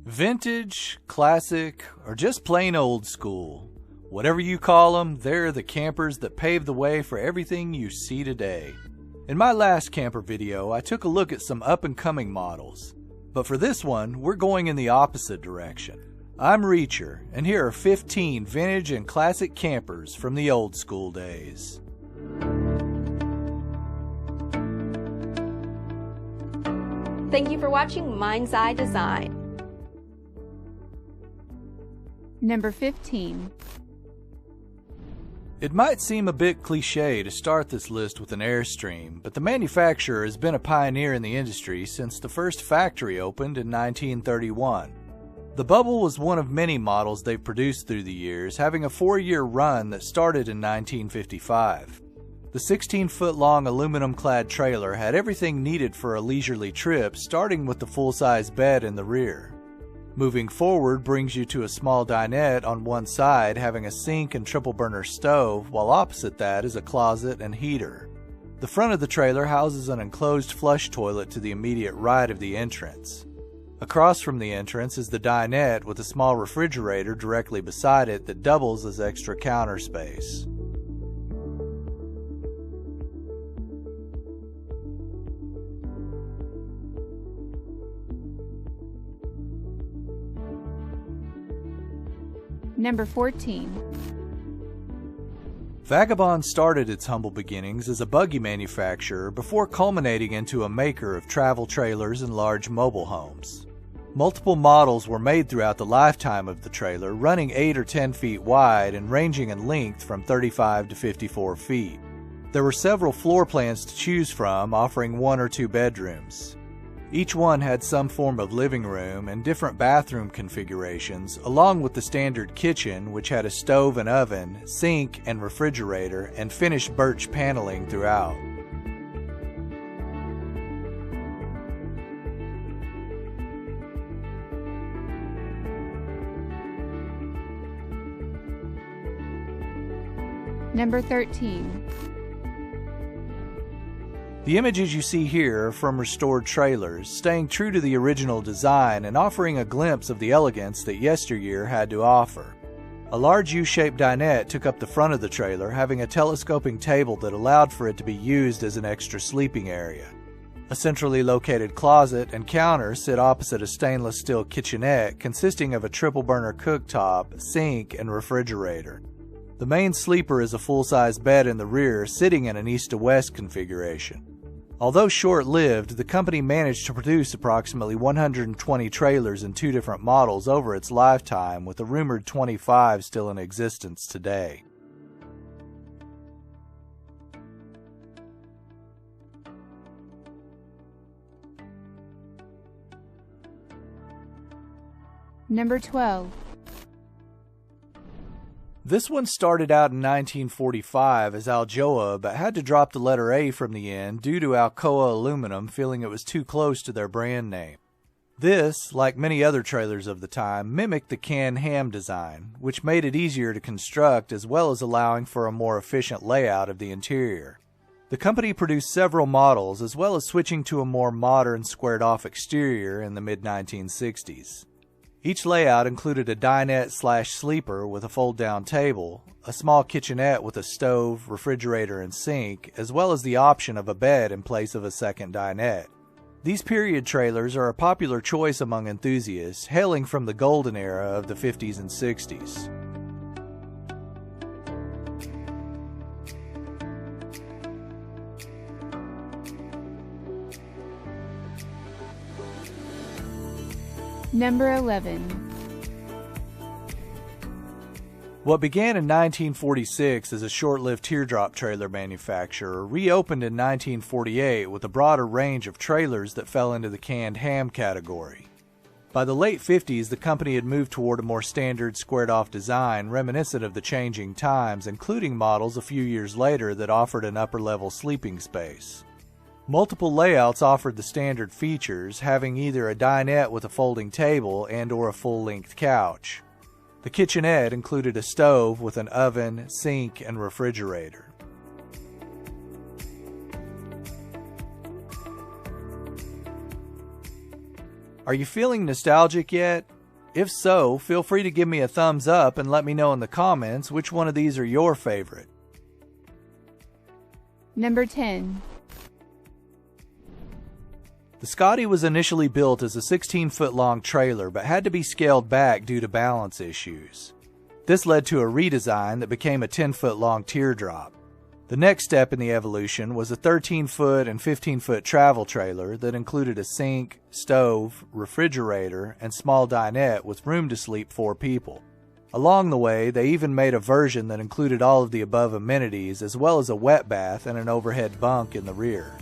Vintage, classic, or just plain old school. Whatever you call them, they're the campers that paved the way for everything you see today. In my last camper video, I took a look at some up-and-coming models. But for this one, we're going in the opposite direction. I'm Reacher, and here are 15 vintage and classic campers from the old school days. Thank you for watching Mind's Eye Design. Number 15. It might seem a bit cliche to start this list with an Airstream, but the manufacturer has been a pioneer in the industry since the first factory opened in 1931. The Bubble was one of many models they've produced through the years, having a 4-year run that started in 1955. The 16-foot-long aluminum-clad trailer had everything needed for a leisurely trip, starting with the full-size bed in the rear. Moving forward brings you to a small dinette on one side having a sink and triple burner stove, while opposite that is a closet and heater. The front of the trailer houses an enclosed flush toilet to the immediate right of the entrance. Across from the entrance is the dinette with a small refrigerator directly beside it that doubles as extra counter space. Number 14. Vagabond started its humble beginnings as a buggy manufacturer before culminating into a maker of travel trailers and large mobile homes. Multiple models were made throughout the lifetime of the trailer, running 8 or 10 feet wide and ranging in length from 35 to 54 feet. There were several floor plans to choose from, offering 1 or 2 bedrooms. Each one had some form of living room and different bathroom configurations, along with the standard kitchen, which had a stove and oven, sink and refrigerator, and finished birch paneling throughout. Number 13. The images you see here are from restored trailers, staying true to the original design and offering a glimpse of the elegance that yesteryear had to offer. A large U-shaped dinette took up the front of the trailer, having a telescoping table that allowed for it to be used as an extra sleeping area. A centrally located closet and counter sit opposite a stainless steel kitchenette consisting of a triple burner cooktop, sink, and refrigerator. The main sleeper is a full-size bed in the rear, sitting in an east-to-west configuration. Although short-lived, the company managed to produce approximately 120 trailers in 2 different models over its lifetime, with a rumored 25 still in existence today. Number 12. This one started out in 1945 as Aljoa, but had to drop the letter A from the end due to Alcoa Aluminum feeling it was too close to their brand name. This, like many other trailers of the time, mimicked the Can-Ham design, which made it easier to construct as well as allowing for a more efficient layout of the interior. The company produced several models as well as switching to a more modern squared-off exterior in the mid-1960s. Each layout included a dinette/sleeper with a fold-down table, a small kitchenette with a stove, refrigerator, and sink, as well as the option of a bed in place of a second dinette. These period trailers are a popular choice among enthusiasts, hailing from the golden era of the 50s and 60s. Number 11. What began in 1946 as a short-lived teardrop trailer manufacturer reopened in 1948 with a broader range of trailers that fell into the canned ham category. By the late 50s, the company had moved toward a more standard squared-off design reminiscent of the changing times, including models a few years later that offered an upper-level sleeping space. Multiple layouts offered the standard features, having either a dinette with a folding table and/or a full-length couch. The kitchenette included a stove with an oven, sink, and refrigerator. Are you feeling nostalgic yet? If so, feel free to give me a thumbs up and let me know in the comments which one of these are your favorite. Number 10. The Scotty was initially built as a 16-foot-long trailer but had to be scaled back due to balance issues. This led to a redesign that became a 10-foot-long teardrop. The next step in the evolution was a 13-foot and 15-foot travel trailer that included a sink, stove, refrigerator, and small dinette with room to sleep 4 people. Along the way, they even made a version that included all of the above amenities as well as a wet bath and an overhead bunk in the rear.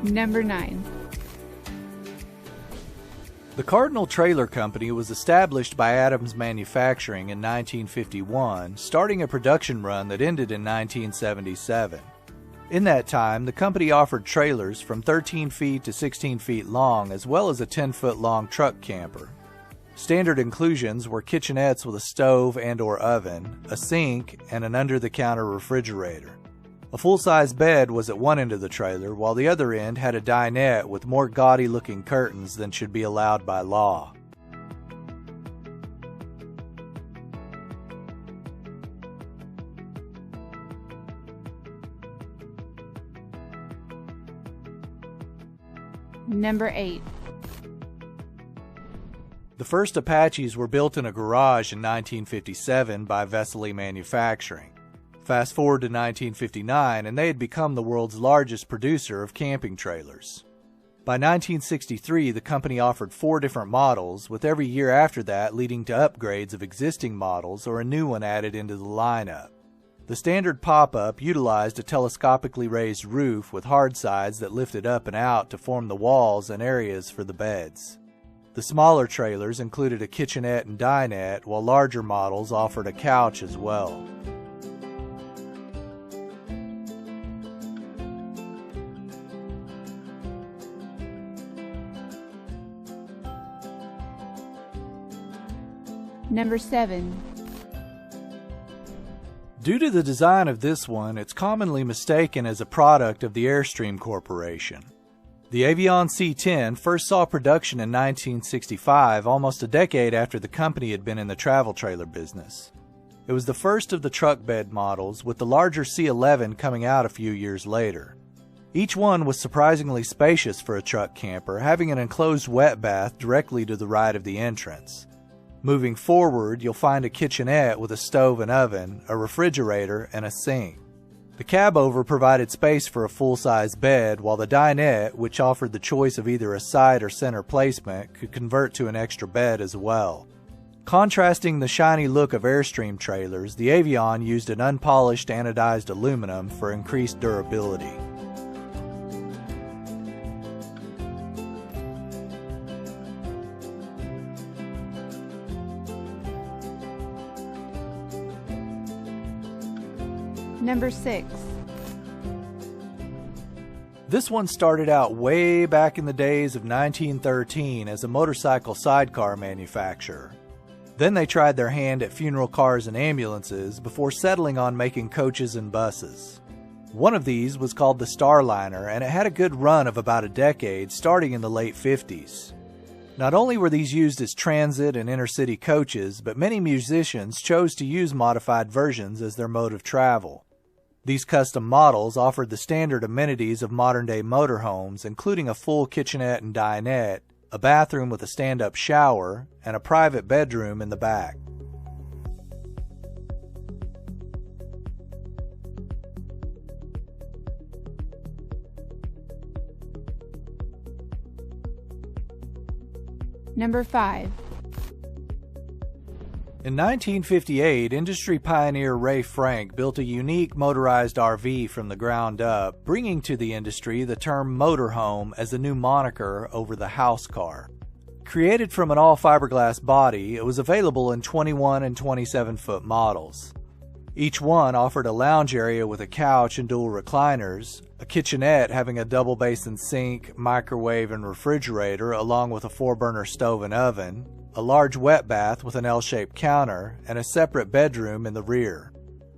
Number 9. The Cardinal Trailer Company was established by Adams Manufacturing in 1951, starting a production run that ended in 1977. In that time, the company offered trailers from 13 feet to 16 feet long, as well as a 10-foot-long truck camper. Standard inclusions were kitchenettes with a stove and/or oven, a sink, and an under-the-counter refrigerator. A full-size bed was at one end of the trailer, while the other end had a dinette with more gaudy-looking curtains than should be allowed by law. Number 8. The first Apaches were built in a garage in 1957 by Vesely Manufacturing. Fast forward to 1959, and they had become the world's largest producer of camping trailers. By 1963, the company offered 4 different models, with every year after that leading to upgrades of existing models or a new one added into the lineup. The standard pop-up utilized a telescopically raised roof with hard sides that lifted up and out to form the walls and areas for the beds. The smaller trailers included a kitchenette and dinette, while larger models offered a couch as well. Number 7. Due to the design of this one, it's commonly mistaken as a product of the Airstream Corporation. The Avion C10 first saw production in 1965, almost a decade after the company had been in the travel trailer business. It was the first of the truck bed models, with the larger C11 coming out a few years later. Each one was surprisingly spacious for a truck camper, having an enclosed wet bath directly to the right of the entrance. Moving forward, you'll find a kitchenette with a stove and oven, a refrigerator, and a sink. The cab-over provided space for a full-size bed, while the dinette, which offered the choice of either a side or center placement, could convert to an extra bed as well. Contrasting the shiny look of Airstream trailers, the Avion used an unpolished anodized aluminum for increased durability. Number 6. This one started out way back in the days of 1913 as a motorcycle sidecar manufacturer. Then they tried their hand at funeral cars and ambulances before settling on making coaches and buses. One of these was called the Starliner, and it had a good run of about a decade, starting in the late 50s. Not only were these used as transit and intercity coaches, but many musicians chose to use modified versions as their mode of travel. These custom models offered the standard amenities of modern-day motorhomes, including a full kitchenette and dinette, a bathroom with a stand-up shower, and a private bedroom in the back. Number 5. In 1958, industry pioneer Ray Frank built a unique motorized RV from the ground up, bringing to the industry the term motorhome as a new moniker over the house car. Created from an all-fiberglass body, it was available in 21 and 27-foot models. Each one offered a lounge area with a couch and dual recliners, a kitchenette having a double-basin sink, microwave, and refrigerator, along with a 4-burner stove and oven, a large wet bath with an L-shaped counter, and a separate bedroom in the rear.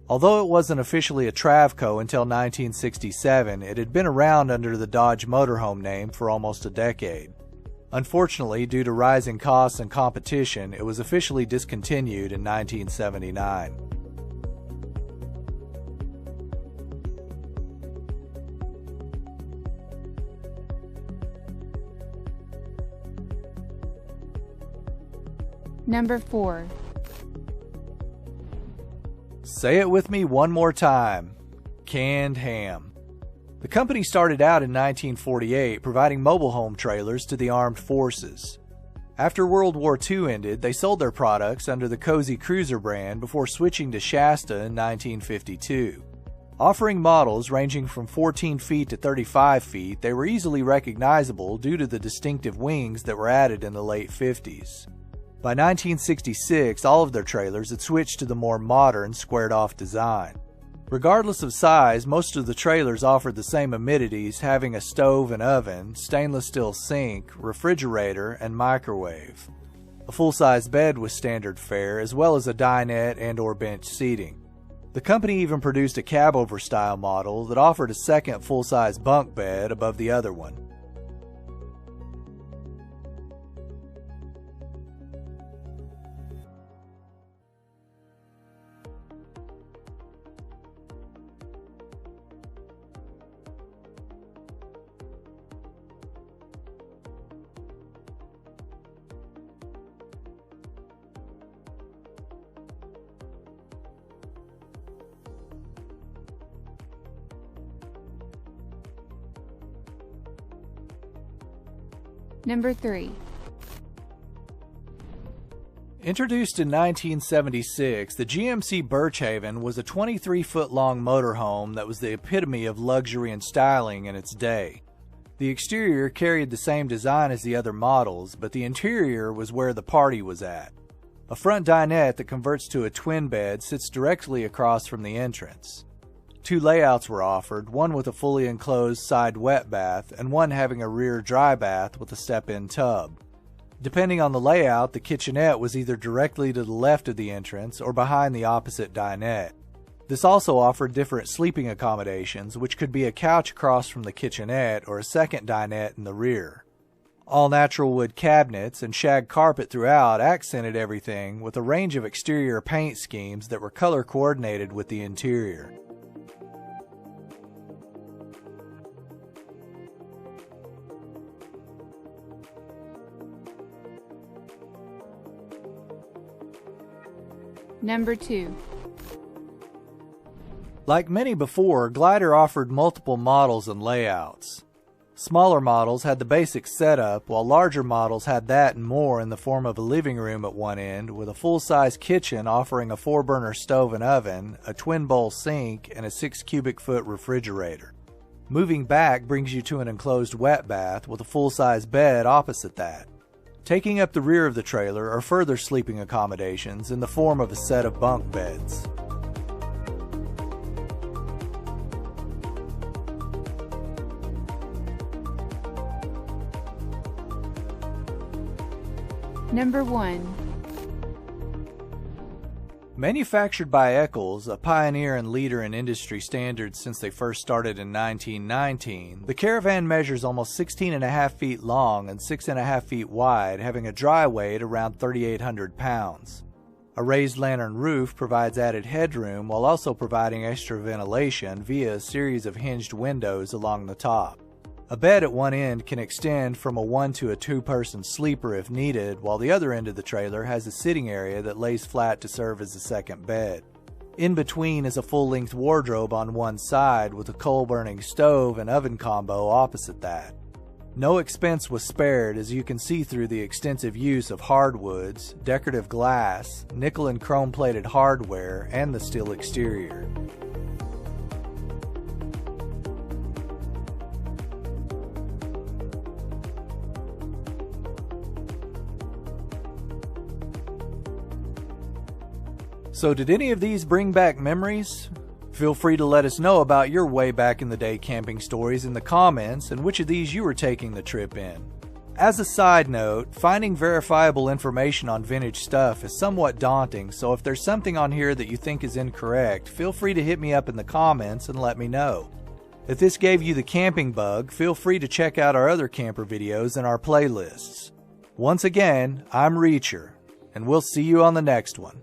Although it wasn't officially a Travco until 1967, it had been around under the Dodge motorhome name for almost a decade. Unfortunately, due to rising costs and competition, it was officially discontinued in 1979. Number 4. Say it with me one more time. Canned ham. The company started out in 1948 providing mobile home trailers to the armed forces. After World War II ended, they sold their products under the Cozy Cruiser brand before switching to Shasta in 1952. Offering models ranging from 14 feet to 35 feet, they were easily recognizable due to the distinctive wings that were added in the late 50s. By 1966, all of their trailers had switched to the more modern, squared-off design. Regardless of size, most of the trailers offered the same amenities, having a stove and oven, stainless steel sink, refrigerator, and microwave. A full-size bed was standard fare, as well as a dinette and/or bench seating. The company even produced a cabover-style model that offered a second full-size bunk bed above the other one. Number 3. Introduced in 1976, the GMC Birchhaven was a 23-foot-long motorhome that was the epitome of luxury and styling in its day. The exterior carried the same design as the other models, but the interior was where the party was at. A front dinette that converts to a twin bed sits directly across from the entrance. Two layouts were offered, one with a fully enclosed side wet bath and one having a rear dry bath with a step-in tub. Depending on the layout, the kitchenette was either directly to the left of the entrance or behind the opposite dinette. This also offered different sleeping accommodations, which could be a couch across from the kitchenette or a second dinette in the rear. All natural wood cabinets and shag carpet throughout accented everything with a range of exterior paint schemes that were color coordinated with the interior. Number 2. Like many before, Glider offered multiple models and layouts. Smaller models had the basic setup, while larger models had that and more in the form of a living room at one end, with a full-size kitchen offering a 4-burner stove and oven, a twin-bowl sink, and a 6-cubic-foot refrigerator. Moving back brings you to an enclosed wet bath with a full-size bed opposite that. Taking up the rear of the trailer are further sleeping accommodations in the form of a set of bunk beds. Number 1. Manufactured by Eccles, a pioneer and leader in industry standards since they first started in 1919, the Caravan measures almost 16.5 feet long and 6.5 feet wide, having a dry weight around 3,800 pounds. A raised lantern roof provides added headroom while also providing extra ventilation via a series of hinged windows along the top. A bed at one end can extend from a 1 to a 2-person sleeper if needed, while the other end of the trailer has a sitting area that lays flat to serve as a second bed. In between is a full-length wardrobe on one side with a coal-burning stove and oven combo opposite that. No expense was spared, as you can see through the extensive use of hardwoods, decorative glass, nickel and chrome-plated hardware, and the steel exterior. So did any of these bring back memories? Feel free to let us know about your way back in the day camping stories in the comments and which of these you were taking the trip in. As a side note, finding verifiable information on vintage stuff is somewhat daunting, so if there's something on here that you think is incorrect, feel free to hit me up in the comments and let me know. If this gave you the camping bug, feel free to check out our other camper videos in our playlists. Once again, I'm Reacher, and we'll see you on the next one.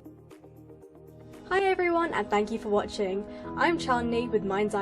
Hi everyone, and thank you for watching. I'm Chandni with Mind's Eye.